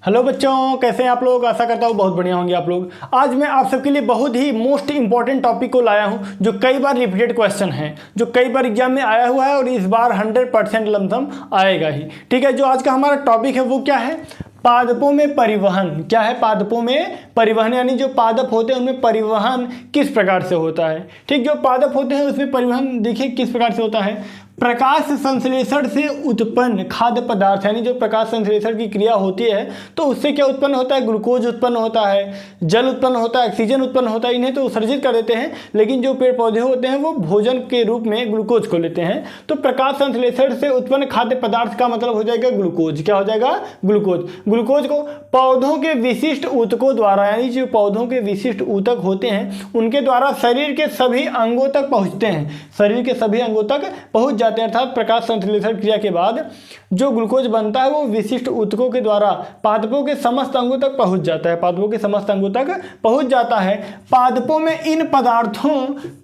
Hello बच्चों, कैसे हैं आप लोग। आशा करता हूँ बहुत बढ़िया होंगे आप लोग। आज मैं आप सबके लिए बहुत ही मोस्ट इंपॉर्टेंट टॉपिक को लाया हूँ जो कई बार रिपीटेड क्वेश्चन है, जो कई बार एग्जाम में आया हुआ है और इस बार 100% लमसम आएगा ही। ठीक है, जो आज का हमारा टॉपिक है वो क्या है, पादपों में परिवहन। क्या है, पादपों में परिवहन, यानी जो पादप होते हैं उनमें परिवहन किस प्रकार से होता है। ठीक, जो पादप होते हैं उसमें परिवहन देखिए किस प्रकार से होता है। प्रकाश संश्लेषण से उत्पन्न खाद्य पदार्थ, यानी जो प्रकाश संश्लेषण की क्रिया होती है तो उससे क्या उत्पन्न होता है, ग्लूकोज उत्पन्न होता है, जल उत्पन्न होता है, ऑक्सीजन उत्पन्न होता है। इन्हें तो उत्सर्जित कर देते हैं, लेकिन जो पेड़ पौधे होते हैं वो भोजन के रूप में ग्लूकोज को लेते हैं। तो प्रकाश संश्लेषण से उत्पन्न खाद्य पदार्थ का मतलब हो जाएगा ग्लूकोज। क्या हो जाएगा, ग्लूकोज। ग्लूकोज को पौधों के विशिष्ट ऊतकों द्वारा, यानी जो पौधों के विशिष्ट ऊतक होते हैं उनके द्वारा शरीर के सभी अंगों तक पहुंचते हैं, शरीर के सभी अंगों तक पहुंच जाते हैं। अर्थात प्रकाश संश्लेषण क्रिया के बाद जो ग्लूकोज बनता है वो विशिष्ट ऊतकों के द्वारा पादपों के समस्त अंगों तक पहुंच जाता है, पादपों के समस्त अंगों तक पहुंच जाता है। पादपों में इन पदार्थों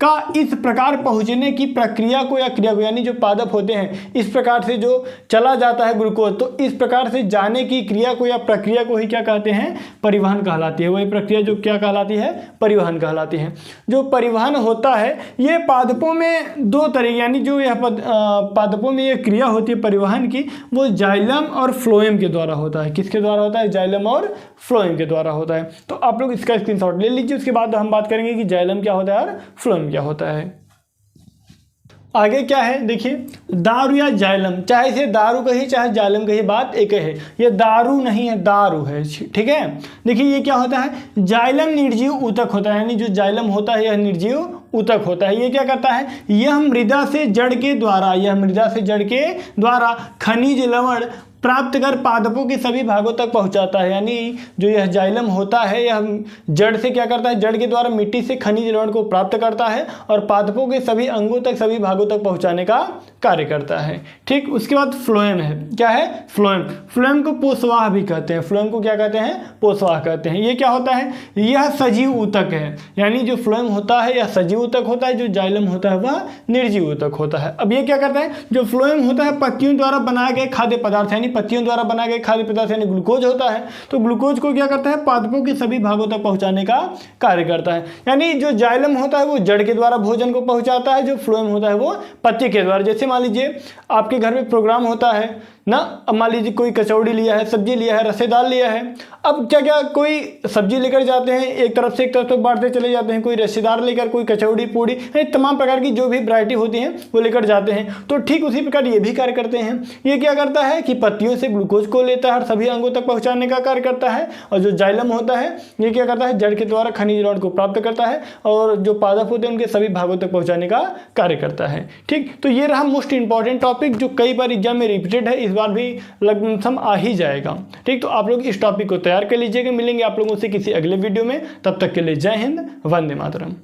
का इस प्रकार पहुंचने की प्रक्रिया को या क्रिया को, यानी जो पादप होते हैं इस प्रकार से जो चला जाता है ग्लूकोज, तो इस प्रकार से जाने की क्रिया को या प्रक्रिया को ही क्या कहते हैं, परिवहन कहलाती है। वही प्रक्रिया जो क्या कहलाती है, परिवहन कहलाती है। जो परिवहन होता है ये पादपों में दो तरीके, यानी जो यह पादपों में यह क्रिया होती है परिवहन की, वो जाइलम और फ्लोएम के द्वारा होता है। किसके द्वारा होता है, जाइलम और फ्लोएम के द्वारा होता है। तो आप लोग इसका स्क्रीनशॉट ले लीजिए, उसके बाद हम बात करेंगे कि जाइलम क्या होता है और फ्लोएम क्या होता है। आगे क्या है देखिए, दारू या जाइलम, चाहे इसे दारू कहिए चाहे जाइलम कहिए, बात एक है। ये दारू नहीं है, दारू है। ठीक है, देखिए ये क्या होता है, जाइलम निर्जीव ऊतक होता है, यानी जो जाइलम होता है यह निर्जीव ऊतक होता है। ये क्या करता है, यह मृदा से जड़ के द्वारा, यह मृदा से जड़ के द्वारा खनिज लवण प्राप्त कर पादपों के सभी भागों तक पहुंचाता है। यानी जो यह जाइलम होता है यह जड़ से क्या करता है, जड़ के द्वारा मिट्टी से खनिज लवण को प्राप्त करता है और पादपों के सभी अंगों तक, सभी भागों तक पहुंचाने का कार्य करता है। ठीक, उसके बाद फ्लोएम है। क्या है, फ्लोएम। फ्लोएम को पोषवाह भी कहते हैं। फ्लोएम को क्या कहते हैं, पोषवाह कहते हैं। ये क्या होता है, यह सजीव ऊतक है, यानी जो फ्लोएम होता है यह सजीव ऊतक होता है, जो जाइलम होता है वह निर्जीव ऊतक होता है। अब ये क्या करता है, जो फ्लोएम होता है पत्तियों द्वारा बनाए गए खाद्य पदार्थ, यानी पत्तियों द्वारा बनाए गए खाद्य पदार्थ यानी ग्लूकोज होता है, तो ग्लूकोज को क्या करता है, पादपों के सभी भागों तक पहुंचाने का कार्य करता है। यानी जो जाइलम होता है वो जड़ के द्वारा भोजन को पहुंचाता है, जो फ्लोएम होता है वो पत्ती के द्वारा। जैसे मान लीजिए आपके घर में प्रोग्राम होता है ना, अब मान लीजिए कोई कचौड़ी लिया है, सब्जी लिया है, रसेदार लिया है। अब क्या क्या कोई सब्जी लेकर जाते हैं, एक तरफ से एक तरफ तक बांटते चले जाते हैं, कोई रसेदार लेकर, कोई कचौड़ी, पूड़ी, तमाम प्रकार की जो भी वैरायटी होती है वो लेकर जाते हैं। तो ठीक उसी प्रकार ये भी कार्य करते हैं। ये क्या करता है कि पत्तियों से ग्लूकोज को लेता है और सभी अंगों तक पहुंचाने का कार्य करता है। और जो जाइलम होता है ये क्या करता है, जड़ के द्वारा खनिज लवण को प्राप्त करता है और जो पादप होते हैं उनके सभी भागों तक पहुंचाने का कार्य करता है। ठीक, तो ये रहा मोस्ट इंपॉर्टेंट टॉपिक जो कई बार एग्जाम में रिपीटेड है, इस बार भी लगभग आ ही जाएगा। ठीक, तो आप लोग इस टॉपिक को तैयार कर लीजिएगा। मिलेंगे आप लोगों से किसी अगले वीडियो में, तब तक के लिए जय हिंद, वंदे मातरम।